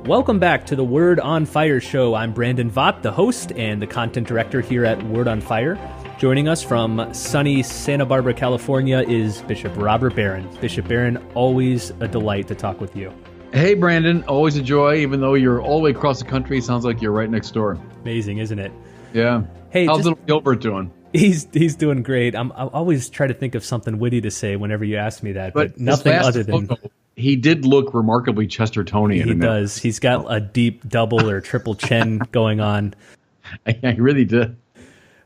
Welcome back to the Word on Fire show. I'm Brandon Vaught, the host and the content director here at Word on Fire. Joining us from sunny Santa Barbara, California is Bishop Robert Barron. Bishop Barron, always a delight to talk with you. Hey, Brandon, always a joy, even though you're all the way across the country. Sounds like you're right next door. Amazing, isn't it? Yeah. Hey, how's little Gilbert doing? He's doing great. I always try to think of something witty to say whenever you ask me that, but nothing other than... He did look remarkably Chestertonian. He does. He's got a deep double or triple chin going on. I really did.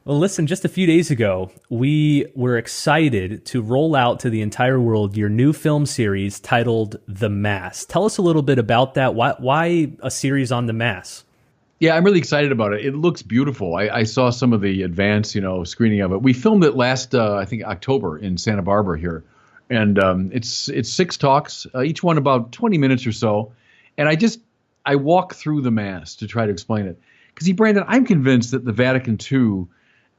Well, listen, just a few days ago, we were excited to roll out to the entire world your new film series titled The Mass. Tell us a little bit about that. Why a series on the Mass? Yeah, I'm really excited about it. It looks beautiful. I saw some of the advance, screening of it. We filmed it last, I think, October in Santa Barbara here. And it's 6 talks, each one about 20 minutes or so. And I walk through the Mass to try to explain it. Because, Brandon, I'm convinced that the Vatican II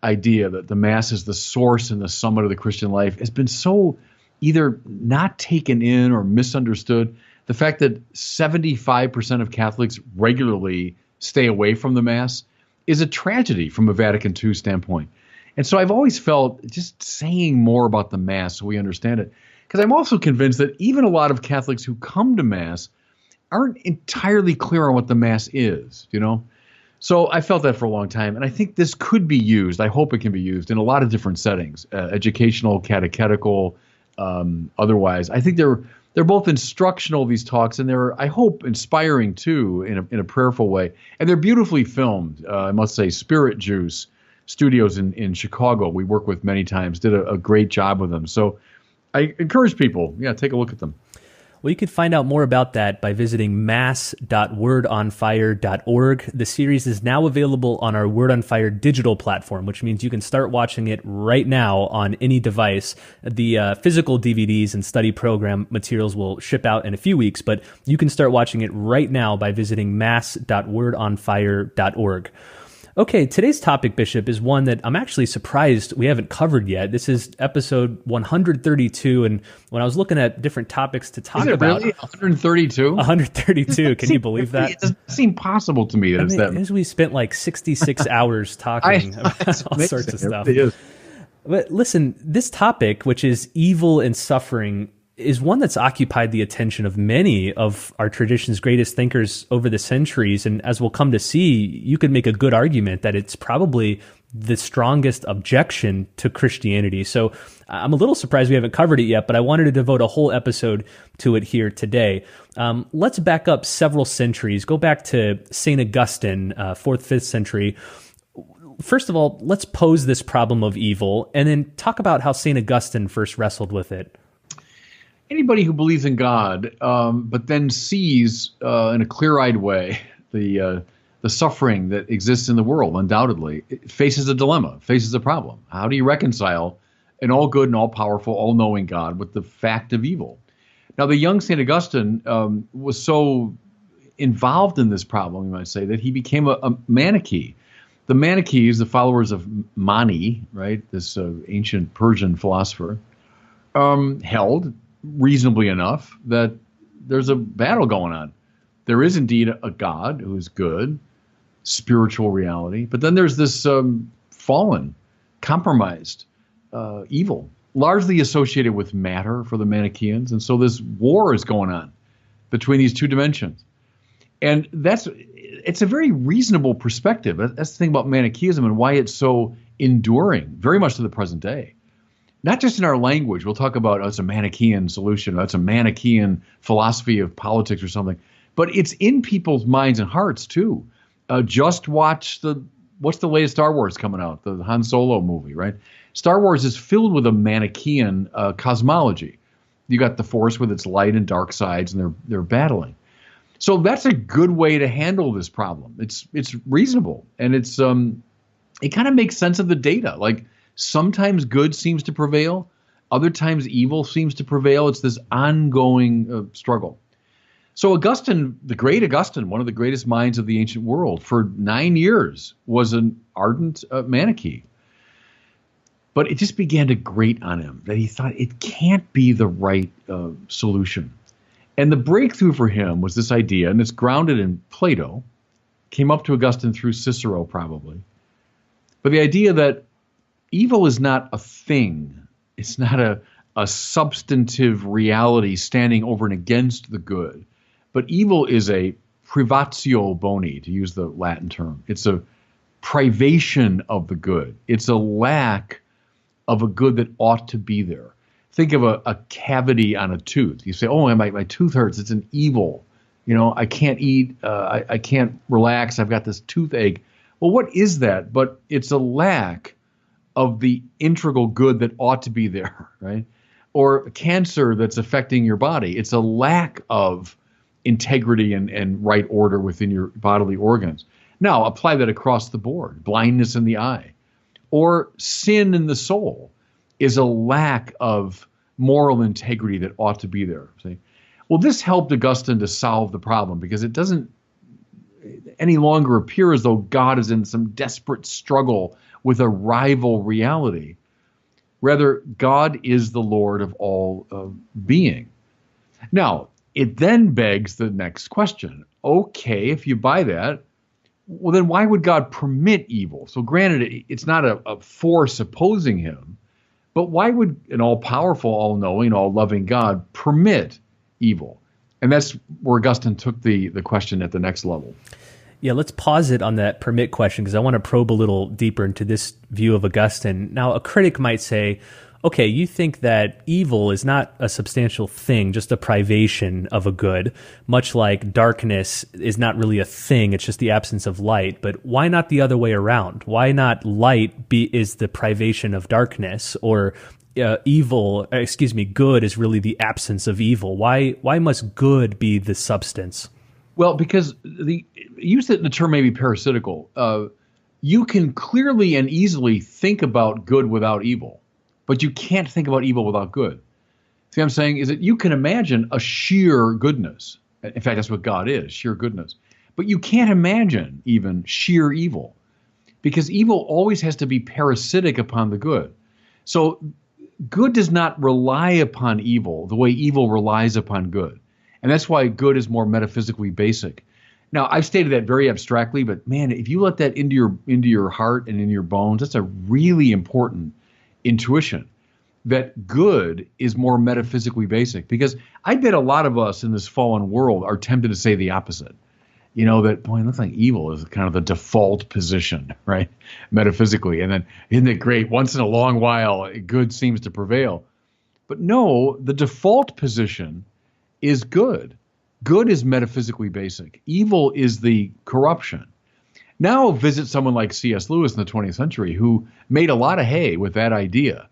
idea that the Mass is the source and the summit of the Christian life has been so either not taken in or misunderstood. The fact that 75% of Catholics regularly stay away from the Mass is a tragedy from a Vatican II standpoint. And so I've always felt just saying more about the Mass so we understand it. Because I'm also convinced that even a lot of Catholics who come to Mass aren't entirely clear on what the Mass is, So I felt that for a long time. And I think this could be used, I hope it can be used in a lot of different settings, educational, catechetical, otherwise. I think they're both instructional, these talks, and they're, I hope, inspiring too in a prayerful way. And they're beautifully filmed, I must say. Spirit Juice Studios in Chicago, we work with many times, did a great job with them. So I encourage people, take a look at them. Well, you can find out more about that by visiting mass.wordonfire.org. The series is now available on our Word on Fire digital platform, which means you can start watching it right now on any device. The physical DVDs and study program materials will ship out in a few weeks, but you can start watching it right now by visiting mass.wordonfire.org. Okay, today's topic, Bishop, is one that I'm actually surprised we haven't covered yet. This is episode 132, and when I was looking at different topics to talk about... Really? 132? 132, can you believe that? It doesn't seem possible to me that it's that. We spent like 66 hours talking about all sorts of stuff. It is. But listen, this topic, which is evil and suffering, is one that's occupied the attention of many of our tradition's greatest thinkers over the centuries. And as we'll come to see, you could make a good argument that it's probably the strongest objection to Christianity. So I'm a little surprised we haven't covered it yet, but I wanted to devote a whole episode to it here today. Let's back up several centuries. Go back to St. Augustine, 4th, 5th century. First of all, let's pose this problem of evil and then talk about how St. Augustine first wrestled with it. Anybody who believes in God, but then sees in a clear-eyed way the suffering that exists in the world, undoubtedly, faces a dilemma, faces a problem. How do you reconcile an all-good and all-powerful, all-knowing God with the fact of evil? Now, the young St. Augustine was so involved in this problem, you might say, that he became a Manichae. The Manichaees, the followers of Mani, right, this ancient Persian philosopher, held reasonably enough that there's a battle going on. There is indeed a God who is good, spiritual reality, but then there's this fallen, compromised evil, largely associated with matter for the Manichaeans. And so this war is going on between these two dimensions. And it's a very reasonable perspective. That's the thing about Manichaeism and why it's so enduring, very much to the present day. Not just in our language. We'll talk about, it's a Manichaean solution. It's a Manichaean philosophy of politics or something. But it's in people's minds and hearts, too. Just watch what's the latest Star Wars coming out? The Han Solo movie, right? Star Wars is filled with a Manichaean cosmology. You got the Force with its light and dark sides, and they're battling. So that's a good way to handle this problem. It's reasonable, and it kind of makes sense of the data. Like, sometimes good seems to prevail. Other times evil seems to prevail. It's this ongoing struggle. So Augustine, the great Augustine, one of the greatest minds of the ancient world, for 9 years was an ardent Manichae. But it just began to grate on him that he thought it can't be the right solution. And the breakthrough for him was this idea, and it's grounded in Plato, came up to Augustine through Cicero probably. But the idea that evil is not a thing. It's not a substantive reality standing over and against the good. But evil is a privatio boni, to use the Latin term. It's a privation of the good. It's a lack of a good that ought to be there. Think of a cavity on a tooth. You say, oh, my tooth hurts. It's an evil. I can't eat. I can't relax. I've got this toothache. Well, what is that? But it's a lack of the integral good that ought to be there, right? Or cancer that's affecting your body. It's a lack of integrity and right order within your bodily organs. Now, apply that across the board. Blindness in the eye. Or sin in the soul is a lack of moral integrity that ought to be there. See? Well, this helped Augustine to solve the problem because it doesn't any longer appear as though God is in some desperate struggle with a rival reality. Rather, God is the Lord of all being. Now, it then begs the next question. Okay, if you buy that, well, then why would God permit evil? So granted, it's not a force opposing him, but why would an all-powerful, all-knowing, all-loving God permit evil? And that's where Augustine took the question at the next level. Yeah, let's pause it on that permit question because I want to probe a little deeper into this view of Augustine. Now, a critic might say, okay, you think that evil is not a substantial thing, just a privation of a good, much like darkness is not really a thing, it's just the absence of light. But why not the other way around? Why not light is the privation of darkness, or good is really the absence of evil? Why must good be the substance? Well, because use the term maybe parasitical. You can clearly and easily think about good without evil, but you can't think about evil without good. See what I'm saying is that you can imagine a sheer goodness. In fact, that's what God is, sheer goodness. But you can't imagine even sheer evil because evil always has to be parasitic upon the good. So good does not rely upon evil the way evil relies upon good. And that's why good is more metaphysically basic. Now, I've stated that very abstractly, but man, if you let that into your heart and in your bones, that's a really important intuition that good is more metaphysically basic. Because I bet a lot of us in this fallen world are tempted to say the opposite. That, boy, it looks like evil is kind of the default position, right? Metaphysically. And then, isn't it great? Once in a long while, good seems to prevail. But no, the default position is good. Good is metaphysically basic. Evil is the corruption. Now visit someone like C.S. Lewis in the 20th century who made a lot of hay with that idea,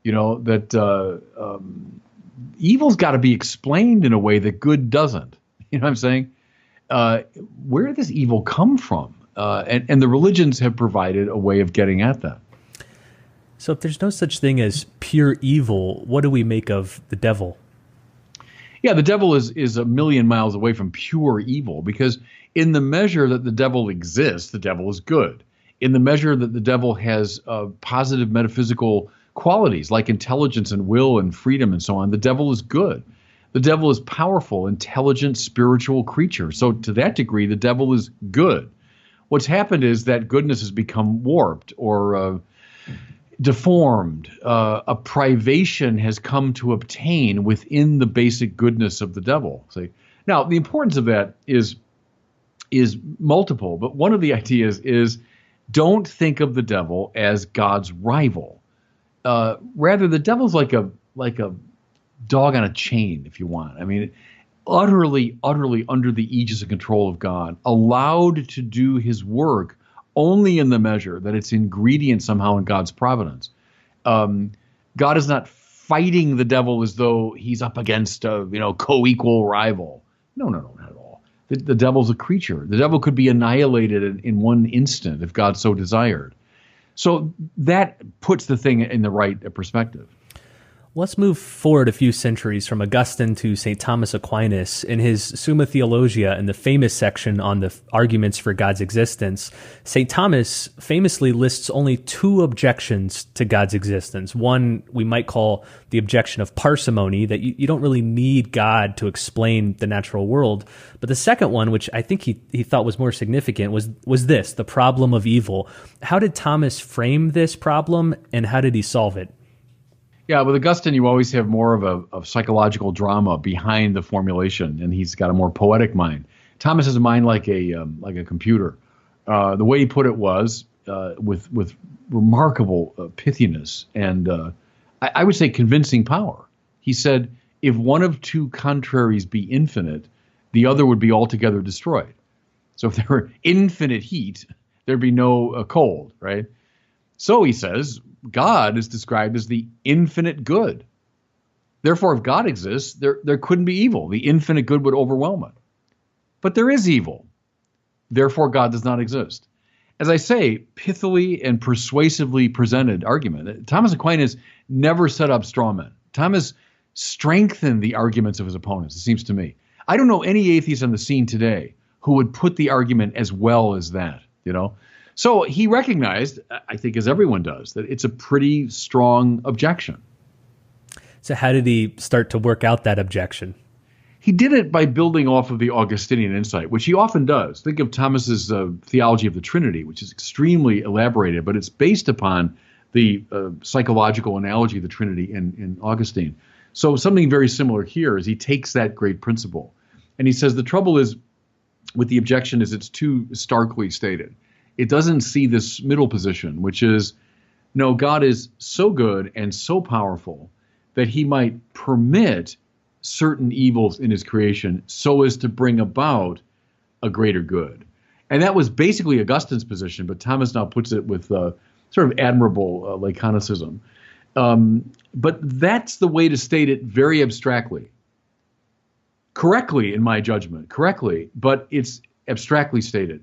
that evil's got to be explained in a way that good doesn't. You know what I'm saying? Where did this evil come from? And the religions have provided a way of getting at that. So if there's no such thing as pure evil, what do we make of the devil? Yeah, the devil is a million miles away from pure evil because in the measure that the devil exists, the devil is good. In the measure that the devil has positive metaphysical qualities like intelligence and will and freedom and so on, the devil is good. The devil is powerful, intelligent, spiritual creature. So to that degree, the devil is good. What's happened is that goodness has become warped or deformed. A privation has come to obtain within the basic goodness of the devil. See? Now, the importance of that is multiple, but one of the ideas is don't think of the devil as God's rival. Rather, the devil's like a dog on a chain, if you want. I mean, utterly under the aegis and control of God, allowed to do his work only in the measure that it's ingredient somehow in God's providence. God is not fighting the devil as though he's up against a co-equal rival. No, not at all. The devil's a creature. The devil could be annihilated in one instant if God so desired. So that puts the thing in the right perspective. Let's move forward a few centuries from Augustine to St. Thomas Aquinas. In his Summa Theologia, in the famous section on the arguments for God's existence, St. Thomas famously lists only two objections to God's existence. One we might call the objection of parsimony, that you don't really need God to explain the natural world. But the second one, which I think he thought was more significant, was this, the problem of evil. How did Thomas frame this problem, and how did he solve it? Yeah, with Augustine, you always have more of a psychological drama behind the formulation, and he's got a more poetic mind. Thomas has a mind like a computer. The way he put it was with remarkable pithiness and I would say convincing power. He said, if one of two contraries be infinite, the other would be altogether destroyed. So if there were infinite heat, there'd be no cold, right? So he says, God is described as the infinite good. Therefore, if God exists, there couldn't be evil. The infinite good would overwhelm it. But there is evil. Therefore, God does not exist. As I say, pithily and persuasively presented argument. Thomas Aquinas never set up straw men. Thomas strengthened the arguments of his opponents, it seems to me. I don't know any atheist on the scene today who would put the argument as well as that, you know? So he recognized, I think as everyone does, that it's a pretty strong objection. So how did he start to work out that objection? He did it by building off of the Augustinian insight, which he often does. Think of Thomas's theology of the Trinity, which is extremely elaborated, but it's based upon the psychological analogy of the Trinity in Augustine. So something very similar here is he takes that great principle, and he says the trouble is with the objection is it's too starkly stated. It doesn't see this middle position, which is, no, God is so good and so powerful that he might permit certain evils in his creation so as to bring about a greater good. And that was basically Augustine's position, but Thomas now puts it with sort of admirable laconicism. But that's the way to state it very abstractly. Correctly, in my judgment, but it's abstractly stated.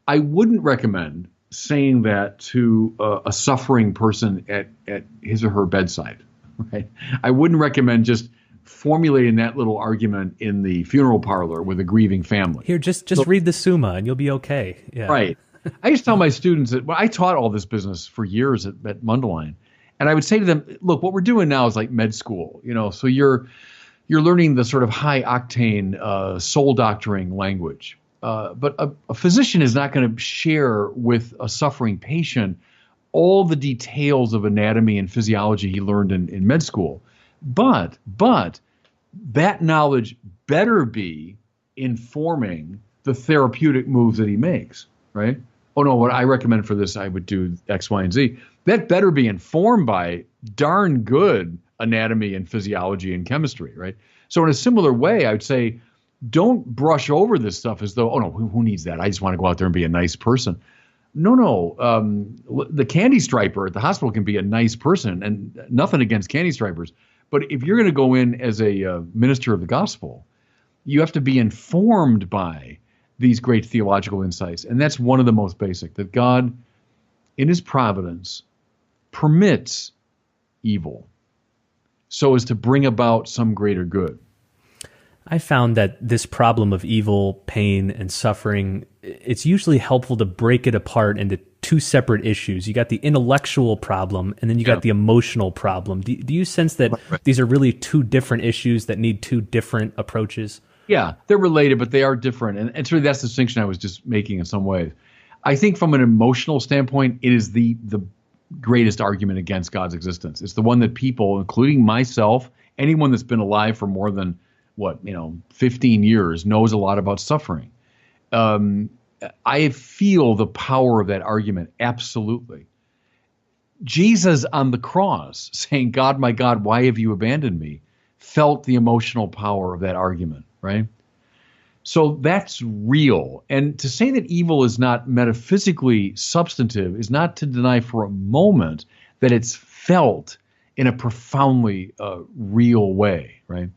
I wouldn't recommend saying that to a suffering person at his or her bedside, right? I wouldn't recommend just formulating that little argument in the funeral parlor with a grieving family. Here, just read the Summa and you'll be okay. Yeah. Right. I used to tell my students that I taught all this business for years at Mundelein, and I would say to them, look, what we're doing now is like med school, you know, so you're learning the sort of high octane soul doctoring language. But a physician is not going to share with a suffering patient all the details of anatomy and physiology he learned in med school. But that knowledge better be informing the therapeutic moves that he makes, right? Oh, no, what I recommend for this, I would do X, Y, and Z. That better be informed by darn good anatomy and physiology and chemistry, right? So in a similar way, I would say, don't brush over this stuff as though, oh, no, who needs that? I just want to go out there and be a nice person. No. The candy striper at the hospital can be a nice person, and nothing against candy stripers. But if you're going to go in as a minister of the gospel, you have to be informed by these great theological insights. And that's one of the most basic, that God, in his providence, permits evil so as to bring about some greater good. I found that this problem of evil, pain, and suffering, it's usually helpful to break it apart into two separate issues. You got the intellectual problem, and then you got the emotional problem. Do you sense that these are really two different issues that need two different approaches? Yeah, they're related, but they are different. And it's really that's the distinction I was just making in some ways. I think from an emotional standpoint, it is the greatest argument against God's existence. It's the one that people, including myself, anyone that's been alive for more than 15 years knows a lot about suffering. I feel the power of that argument, absolutely. Jesus on the cross saying, God, my God, why have you abandoned me? Felt the emotional power of that argument, right? So that's real. And to say that evil is not metaphysically substantive is not to deny for a moment that it's felt in a profoundly real way, right?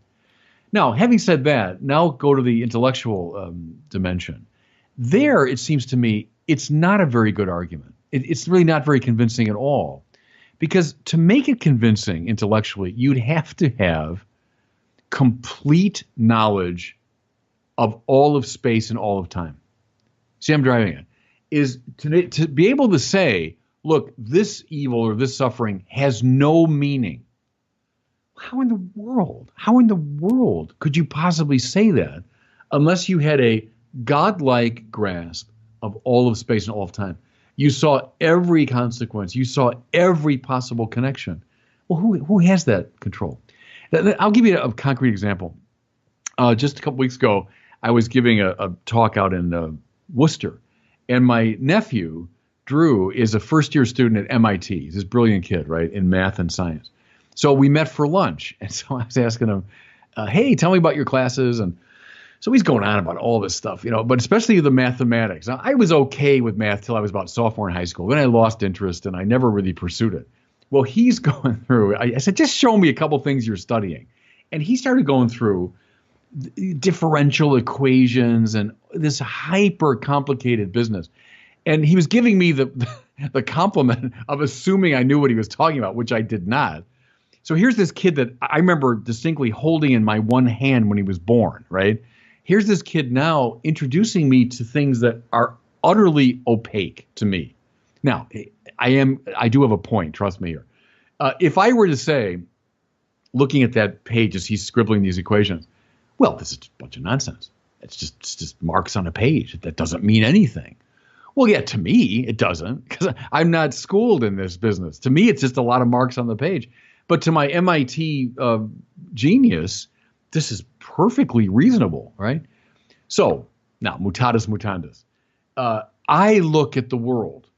Now, having said that, now go to the intellectual dimension. There, it seems to me, it's not a very good argument. It's really not very convincing at all, Because to make it convincing intellectually, you'd have to have complete knowledge of all of space and all of time. See, I'm driving it. Is to be able to say, look, this evil or this suffering has no meaning. How in the world could you possibly say that unless you had a godlike grasp of all of space and all of time? You saw every consequence. You saw every possible connection. Well, who has that control? I'll give you a concrete example. Just a couple weeks ago, I was giving a talk out in Worcester, and my nephew, Drew, is a first-year student at MIT. He's this brilliant kid, right, in math and science. So we met for lunch, and so I was asking him, hey, tell me about your classes. And so he's going on about all this stuff, but especially the mathematics. Now, I was okay with math till I was about sophomore in high school. Then I lost interest, and I never really pursued it. Well, he's going through, I said, just show me a couple things you're studying. And he started going through differential equations and this hyper complicated business. And he was giving me the compliment of assuming I knew what he was talking about, which I did not. So here's this kid that I remember distinctly holding in my one hand when he was born, right? Here's this kid now introducing me to things that are utterly opaque to me. Now, I do have a point, trust me here. If I were to say, looking at that page as he's scribbling these equations, well, this is a bunch of nonsense. It's just marks on a page. That doesn't mean anything. Well, yeah, to me, it doesn't, because I'm not schooled in this business. To me, it's just a lot of marks on the page. But to my MIT genius, this is perfectly reasonable, right? So now, mutatis mutandis. I look at the world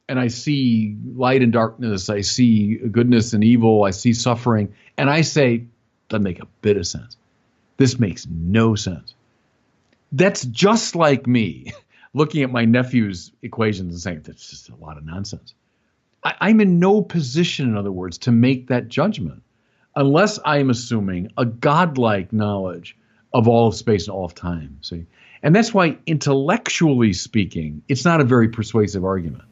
and I see light and darkness. I see goodness and evil. I see suffering. And I say, doesn't make a bit of sense. This makes no sense. That's just like me looking at my nephew's equations and saying, that's just a lot of nonsense. I'm in no position, in other words, to make that judgment unless I'm assuming a godlike knowledge of all of space and all of time. See? And that's why, intellectually speaking, it's not a very persuasive argument.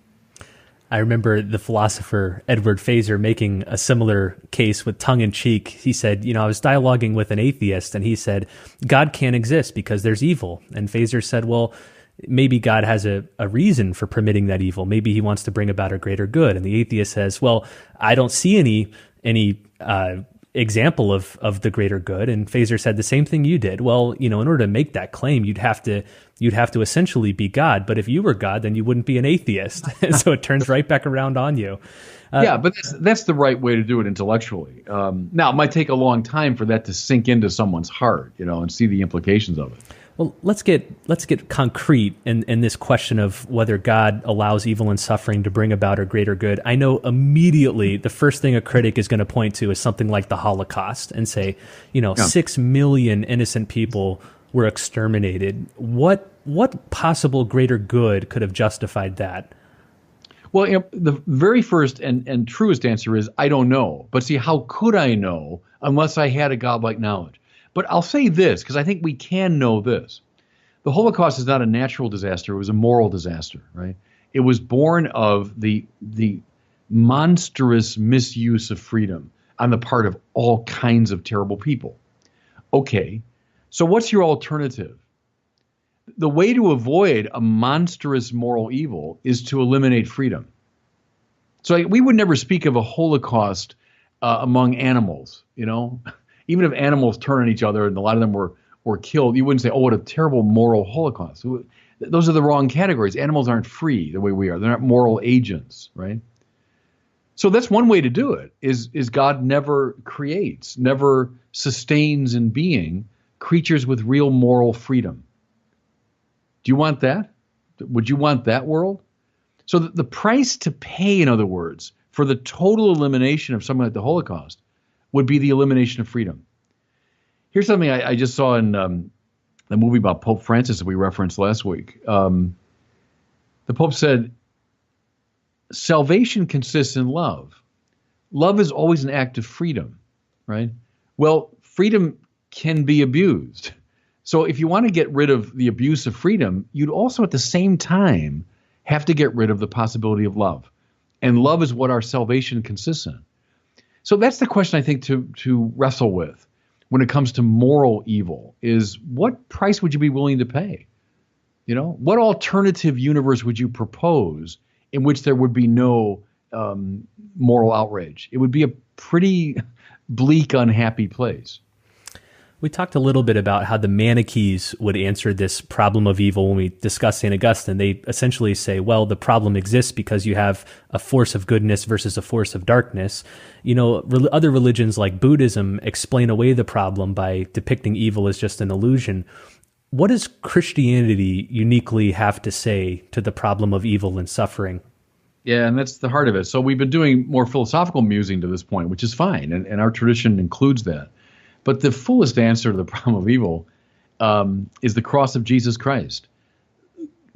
I remember the philosopher Edward Feser making a similar case with tongue-in-cheek. He said, I was dialoguing with an atheist, and he said, God can't exist because there's evil. And Feser said, well, maybe God has a reason for permitting that evil. Maybe he wants to bring about a greater good. And the atheist says, well, I don't see any example of the greater good. And Feser said the same thing you did. Well, in order to make that claim, you'd have to essentially be God. But if you were God, then you wouldn't be an atheist. So it turns right back around on you. Yeah, but that's the right way to do it intellectually. Now, it might take a long time for that to sink into someone's heart, and see the implications of it. Well, let's get concrete in this question of whether God allows evil and suffering to bring about a greater good. I know immediately the first thing a critic is going to point to is something like the Holocaust and say, 6 million innocent people were exterminated. What possible greater good could have justified that? Well, the very first and truest answer is I don't know. But see, how could I know unless I had a godlike knowledge? But I'll say this, because I think we can know this. The Holocaust is not a natural disaster. It was a moral disaster, right? It was born of the monstrous misuse of freedom on the part of all kinds of terrible people. Okay, so what's your alternative? The way to avoid a monstrous moral evil is to eliminate freedom. So we would never speak of a Holocaust among animals, Even if animals turn on each other and a lot of them were killed, you wouldn't say, oh, what a terrible moral Holocaust. Those are the wrong categories. Animals aren't free the way we are. They're not moral agents, right? So that's one way to do it, is God never creates, never sustains in being creatures with real moral freedom. Do you want that? Would you want that world? So the price to pay, in other words, for the total elimination of something like the Holocaust would be the elimination of freedom. Here's something I just saw in the movie about Pope Francis that we referenced last week. The Pope said, salvation consists in love. Love is always an act of freedom, right? Well, freedom can be abused. So if you want to get rid of the abuse of freedom, you'd also at the same time have to get rid of the possibility of love. And love is what our salvation consists in. So that's the question I think to wrestle with when it comes to moral evil is what price would you be willing to pay? What alternative universe would you propose in which there would be no moral outrage? It would be a pretty bleak, unhappy place. We talked a little bit about how the Manichees would answer this problem of evil when we discussed St. Augustine. They essentially say, well, the problem exists because you have a force of goodness versus a force of darkness. Other religions like Buddhism explain away the problem by depicting evil as just an illusion. What does Christianity uniquely have to say to the problem of evil and suffering? Yeah, and that's the heart of it. So we've been doing more philosophical musing to this point, which is fine, and our tradition includes that. But the fullest answer to the problem of evil is the cross of Jesus Christ.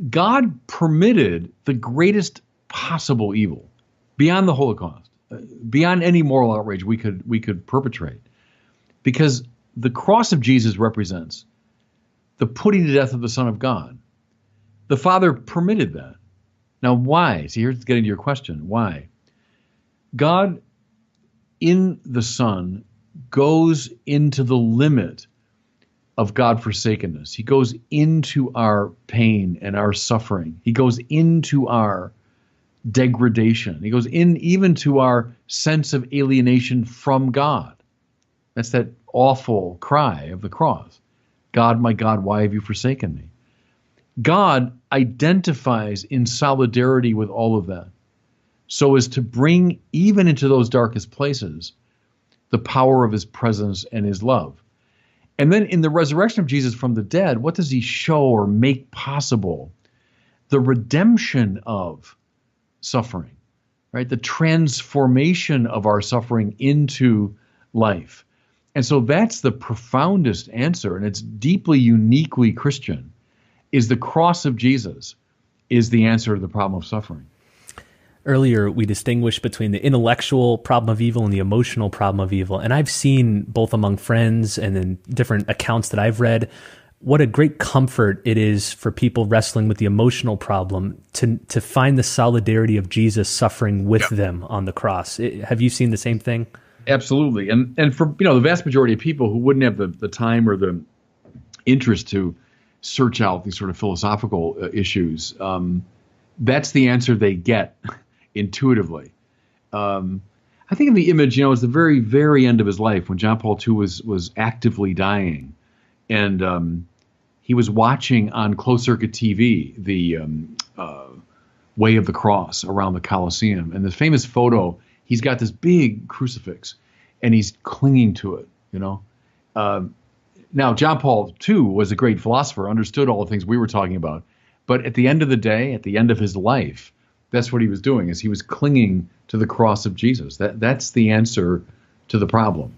God permitted the greatest possible evil beyond the Holocaust, beyond any moral outrage we could perpetrate, because the cross of Jesus represents the putting to death of the Son of God. The Father permitted that. Now, why? See, here's getting to your question. Why? God in the Son goes into the limit of God-forsakenness. He goes into our pain and our suffering. He goes into our degradation. He goes in even to our sense of alienation from God. That's that awful cry of the cross. God, my God, why have you forsaken me? God identifies in solidarity with all of that so as to bring even into those darkest places the power of his presence and his love. And then in the resurrection of Jesus from the dead, what does he show or make possible? The redemption of suffering, right? The transformation of our suffering into life. And so that's the profoundest answer, and it's deeply, uniquely Christian, is the cross of Jesus is the answer to the problem of suffering. Earlier, we distinguished between the intellectual problem of evil and the emotional problem of evil. And I've seen both among friends and in different accounts that I've read, what a great comfort it is for people wrestling with the emotional problem to find the solidarity of Jesus suffering with them on the cross. Have you seen the same thing? Absolutely. And for the vast majority of people who wouldn't have the time or the interest to search out these sort of philosophical issues, that's the answer they get intuitively. I think of the image, it's the very, very end of his life when John Paul II was actively dying, and he was watching on closed-circuit TV the Way of the Cross around the Colosseum, and the famous photo. He's got this big crucifix, and he's clinging to it. Now, John Paul II was a great philosopher, understood all the things we were talking about, but at the end of the day, at the end of his life, that's what he was doing, is he was clinging to the cross of Jesus. That's the answer to the problem.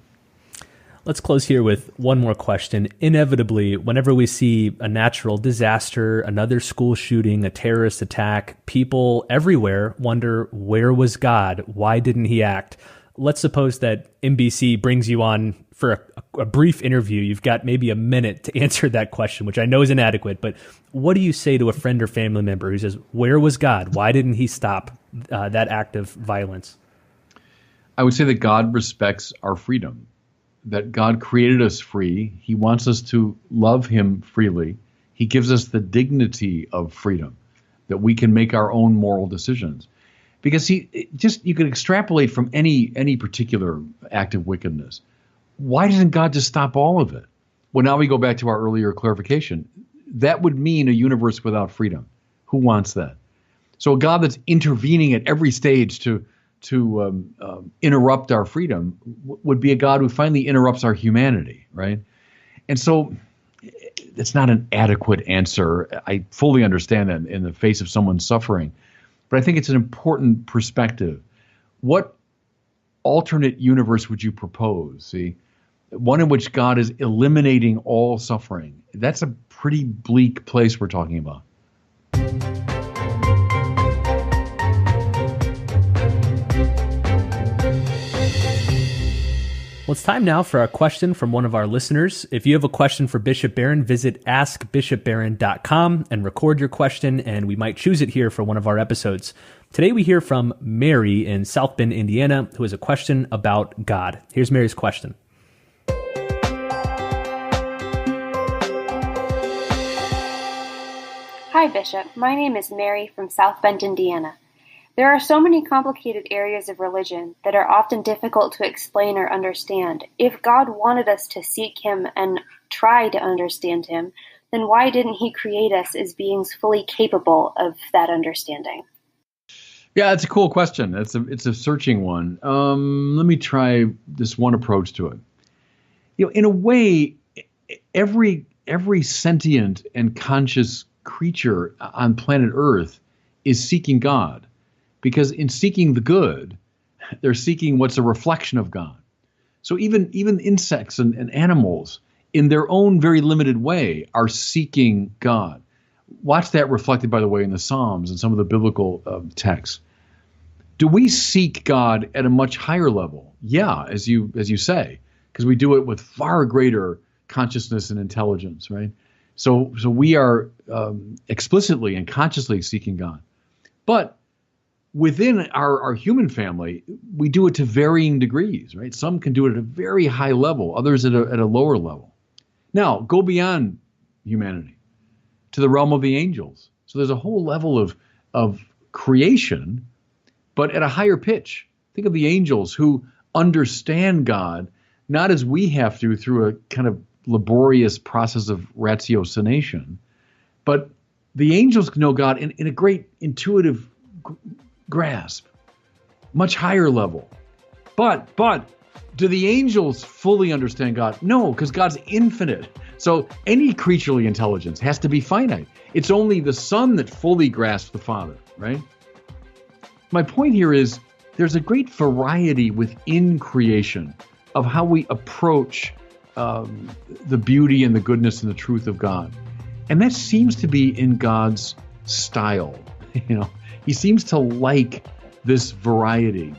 Let's close here with one more question. Inevitably, whenever we see a natural disaster, another school shooting, a terrorist attack, people everywhere wonder, where was God? Why didn't he act? Let's suppose that NBC brings you on for a brief interview. You've got maybe a minute to answer that question, which I know is inadequate, but what do you say to a friend or family member who says, where was God? Why didn't he stop that act of violence? I would say that God respects our freedom, that God created us free. He wants us to love him freely. He gives us the dignity of freedom, that we can make our own moral decisions. Because you can extrapolate from any particular act of wickedness. Why doesn't God just stop all of it? Well, now we go back to our earlier clarification. That would mean a universe without freedom. Who wants that? So a God that's intervening at every stage to interrupt our freedom would be a God who finally interrupts our humanity, right? And so it's not an adequate answer. I fully understand that in the face of someone's suffering. But I think it's an important perspective. What alternate universe would you propose? See, one in which God is eliminating all suffering. That's a pretty bleak place we're talking about. Well, it's time now for a question from one of our listeners. If you have a question for Bishop Barron, visit askbishopbarron.com and record your question, and we might choose it here for one of our episodes. Today we hear from Mary in South Bend, Indiana, who has a question about God. Here's Mary's question. Hi, Bishop. My name is Mary from South Bend, Indiana. There are so many complicated areas of religion that are often difficult to explain or understand. If God wanted us to seek Him and try to understand Him, then why didn't He create us as beings fully capable of that understanding? Yeah, it's a cool question. It's a searching one. Let me try this one approach to it. In a way, every sentient and conscious creature on planet Earth is seeking God. Because in seeking the good, they're seeking what's a reflection of God. So even insects and animals, in their own very limited way, are seeking God. Watch that reflected, by the way, in the Psalms and some of the biblical texts. Do we seek God at a much higher level? Yeah, as you say, because we do it with far greater consciousness and intelligence, right? So we are explicitly and consciously seeking God. But within our human family, we do it to varying degrees, right? Some can do it at a very high level, others at a lower level. Now, go beyond humanity to the realm of the angels. So there's a whole level of creation, but at a higher pitch. Think of the angels who understand God, not as we have to through a kind of laborious process of ratiocination, but the angels know God in a great intuitive grasp, much higher level. But do the angels fully understand God? No, because God's infinite. So any creaturely intelligence has to be finite. It's only the Son that fully grasps the Father, right? My point here is there's a great variety within creation of how we approach the beauty and the goodness and the truth of God. And that seems to be in God's style. He seems to like this variety.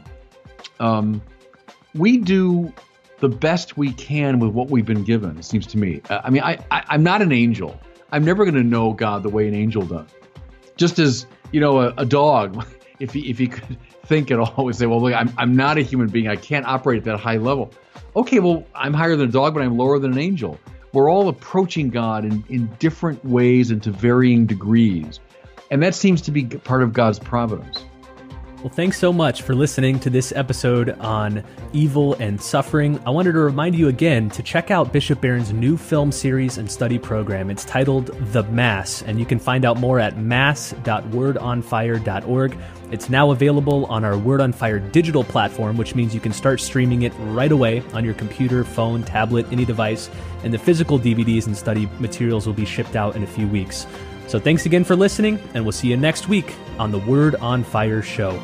We do the best we can with what we've been given, it seems to me. I'm not an angel. I'm never going to know God the way an angel does. Just as, a dog, if he could think at all, would say, well, look, I'm not a human being. I can't operate at that high level. Okay, well, I'm higher than a dog, but I'm lower than an angel. We're all approaching God in different ways and to varying degrees. And that seems to be part of God's providence. Well, thanks so much for listening to this episode on evil and suffering. I wanted to remind you again to check out Bishop Barron's new film series and study program. It's titled The Mass, and you can find out more at mass.wordonfire.org. It's now available on our Word on Fire digital platform, which means you can start streaming it right away on your computer, phone, tablet, any device, and the physical DVDs and study materials will be shipped out in a few weeks. So thanks again for listening, and we'll see you next week on the Word on Fire show.